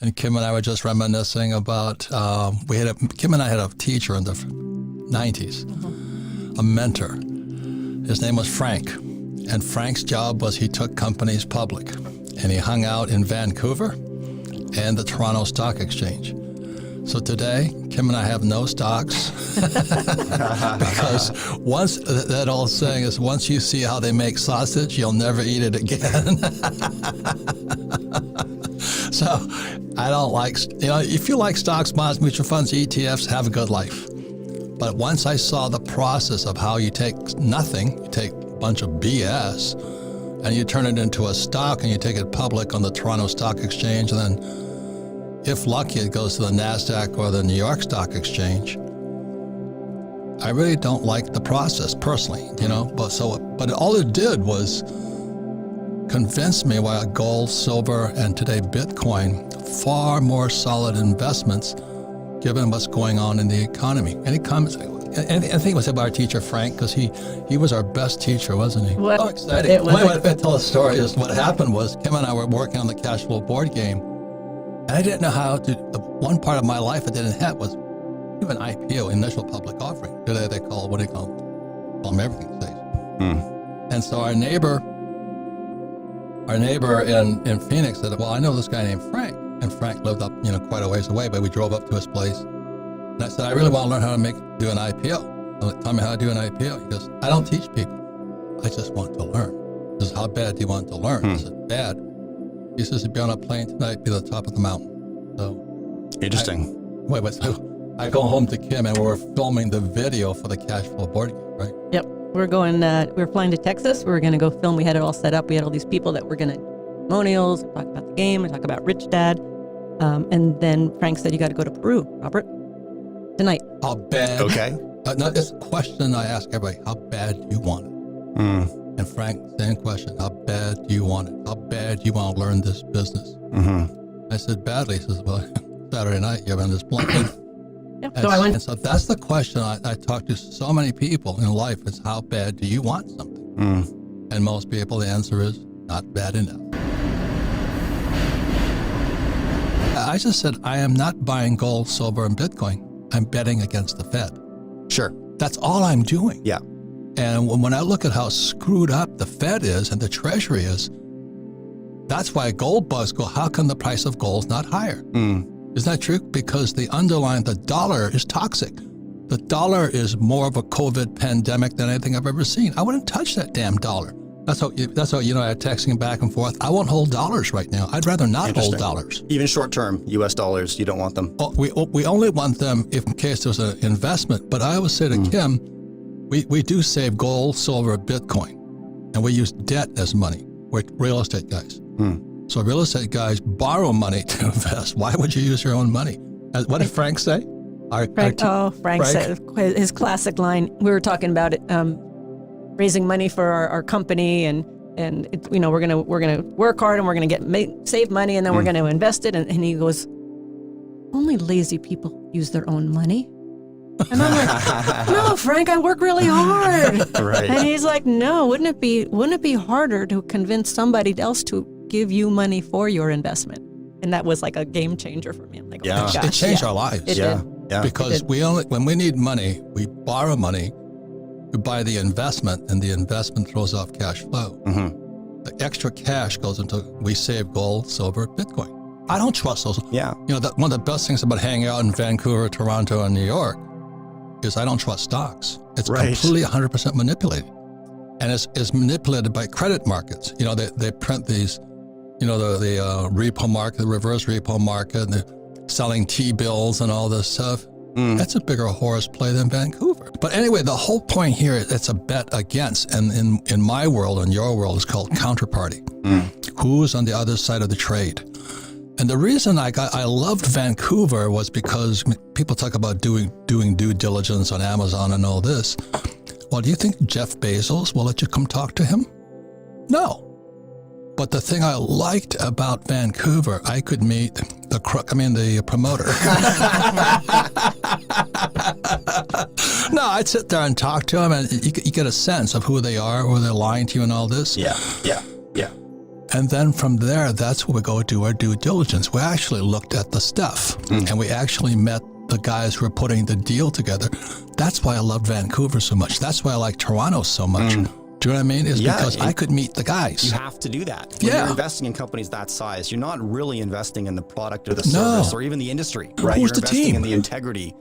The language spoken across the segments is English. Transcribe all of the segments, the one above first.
And Kim and I were just reminiscing about, Kim and I had a teacher in the 90s, a mentor. His name was Frank. And Frank's job was he took companies public. And he hung out in Vancouver and the Toronto Stock Exchange. So today, Kim and I have no stocks because once that old saying is, once you see how they make sausage, you'll never eat it again. So I don't like, if you like stocks, bonds, mutual funds, ETFs, have a good life. But once I saw the process of how you take nothing, you take a bunch of BS, and you turn it into a stock and you take it public on the Toronto Stock Exchange, and then if lucky, it goes to the NASDAQ or the New York Stock Exchange. I really don't like the process personally, but all it did was convince me why gold, silver, and today Bitcoin, far more solid investments given what's going on in the economy. Any comments? I think it was about our teacher, Frank, because he was our best teacher, wasn't he? What? Oh, exciting. Wait, tell a story. What happened was Kim and I were working on the cash flow board game, and I didn't know how to, the one part of my life I didn't have was even IPO, initial public offering. Today they call, what do you call them? Everything these days. And so our neighbor in Phoenix said, well, I know this guy named Frank. And Frank lived up, quite a ways away, but we drove up to his place. And I said, I really want to learn how to do an IPO. So tell me how to do an IPO. He goes, I don't teach people. I just want to learn. He says, how bad do you want to learn? I said, bad. He says, if you're on a plane tonight, be at the top of the mountain. So interesting. So I go home to Kim and we're filming the video for the cash flow board game, right? Yep. We're flying to Texas. We were going to go film. We had it all set up. We had all these people that were going to testimonials, talk about the game, and talk about Rich Dad. And then Frank said, you got to go to Peru, Robert, tonight. How bad? Okay. It's a question I ask everybody. How bad do you want it? And Frank, same question. How bad do you want it? How bad do you want to learn this business? I said, badly. He says, well, Saturday night, you're on this plane. And so that's the question I talk to so many people in life is, how bad do you want something? And most people, the answer is not bad enough. I just said, I am not buying gold, silver, and Bitcoin. I'm betting against the Fed. Sure. That's all I'm doing. Yeah. And when I look at how screwed up the Fed is and the Treasury is, that's why gold bugs go, how come the price of gold is not higher? Isn't that true? Because the dollar is toxic. The dollar is more of a COVID pandemic than anything I've ever seen. I wouldn't touch that damn dollar. That's how I'm texting back and forth. I won't hold dollars right now. I'd rather not hold dollars. Even short-term U.S. dollars, you don't want them. We only want them if in case there's an investment. But I always say to Kim, we do save gold, silver, Bitcoin, and we use debt as money. We're real estate guys. So real estate guys borrow money to invest. Why would you use your own money? What did Frank say? Frank said his classic line. We were talking about it. Raising money for our company, and we're gonna work hard and we're gonna save money, and then we're gonna invest it. And he goes, only lazy people use their own money. And I'm like, no, Frank, I work really hard. Right. And he's like, no, wouldn't it be harder to convince somebody else to give you money for your investment? And that was like a game changer for me. I'm like, oh my gosh, it changed our lives. It did. Yeah. Because when we need money, we borrow money. We buy the investment, and the investment throws off cash flow. The extra cash goes into, we save gold, silver, Bitcoin. I don't trust those. Yeah. One of the best things about hanging out in Vancouver, Toronto, and New York is I don't trust stocks. It's completely 100% manipulated. And it's manipulated by credit markets. They print these, the repo market, the reverse repo market, and they're selling T-bills and all this stuff. That's a bigger horse play than Vancouver. But anyway, the whole point here is it's a bet against. And in my world and your world, it's called counterparty. Who's on the other side of the trade? And the reason I loved Vancouver was because people talk about doing due diligence on Amazon and all this. Well, do you think Jeff Bezos will let you come talk to him? No. But the thing I liked about Vancouver, I could meet the promoter. No, I'd sit there and talk to him, and you get a sense of who they are, or they're lying to you and all this. Yeah. And then from there, that's where we go do our due diligence. We actually looked at the stuff, and we actually met the guys who were putting the deal together. That's why I love Vancouver so much. That's why I like Toronto so much. Do you know what I mean? It's because I could meet the guys. You have to do that. When you're investing in companies that size, you're not really investing in the product or the service or even the industry, right? Who's you're the investing team? in the integrity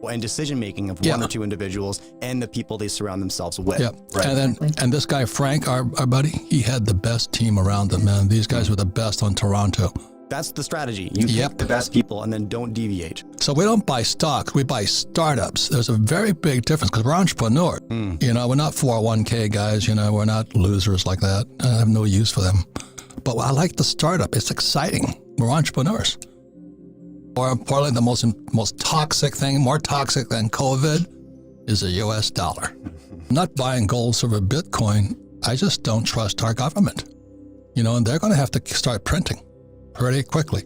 and decision-making of one or two individuals and the people they surround themselves with. Yeah. Right. And this guy, Frank, our buddy, he had the best team around him, man. These guys were the best on Toronto. That's the strategy. You pick the best people and then don't deviate. So we don't buy stocks, we buy startups. There's a very big difference because we're entrepreneurs. You know, we're not 401k guys, you know, we're not losers like that. I have no use for them. But I like the startup. It's exciting. We're entrepreneurs. More importantly, the most toxic thing, more toxic than COVID, is the US dollar. I'm not buying gold, silver, Bitcoin. I just don't trust our government. You know, and they're going to have to start printing pretty quickly.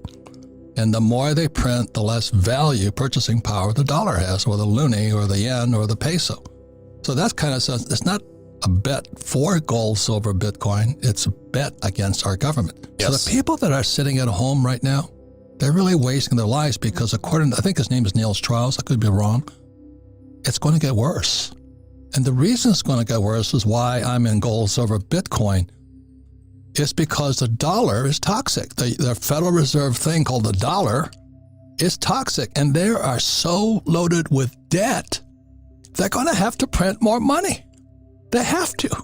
And the more they print, the less value, purchasing power the dollar has, or the loonie, or the yen, or the peso. So that's kind of, it's not a bet for gold, silver, Bitcoin. It's a bet against our government. Yes. So the people that are sitting at home right now, they're really wasting their lives because according to, I think his name is Neil Strauss, I could be wrong, it's going to get worse. And the reason it's going to get worse is why I'm in gold, silver, Bitcoin. It's because the dollar is toxic. The Federal Reserve thing called the dollar is toxic. And they are so loaded with debt, they're going to have to print more money. They have to.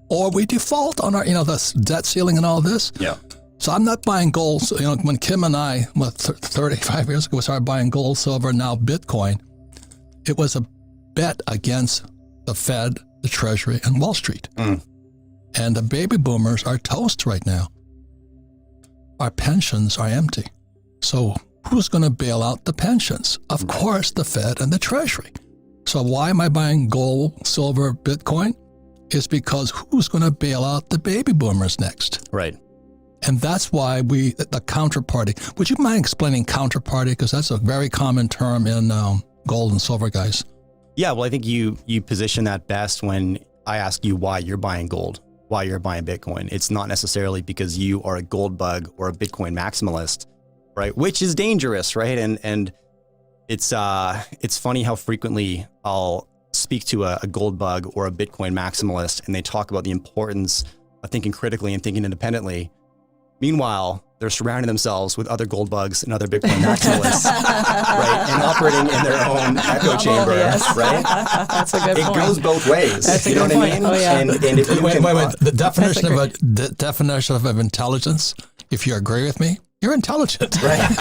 Or we default on our, the debt ceiling and all this. Yeah. So I'm not buying gold. So, when Kim and I, 35 years ago, started buying gold, silver, now Bitcoin, it was a bet against the Fed, the Treasury, and Wall Street. And the baby boomers are toast right now. Our pensions are empty. So who's going to bail out the pensions? Of course, the Fed and the Treasury. So why am I buying gold, silver, Bitcoin? It's because who's going to bail out the baby boomers next? Right. And that's why the counterparty. Would you mind explaining counterparty? Because that's a very common term in gold and silver guys. Yeah, well, I think you position that best when I ask you why you're buying gold, why you're buying Bitcoin. It's not necessarily because you are a gold bug or a Bitcoin maximalist, right? Which is dangerous, right? And it's funny how frequently I'll speak to a gold bug or a Bitcoin maximalist, and they talk about the importance of thinking critically and thinking independently. Meanwhile, they're surrounding themselves with other gold bugs and other Bitcoin maximalists, right? And operating in their own echo chamber, right? That's a good point. It goes both ways. That's a you know good what I point. mean? Oh, yeah. And if you wait. The definition That's the definition of intelligence, if you agree with me, you're intelligent. Right.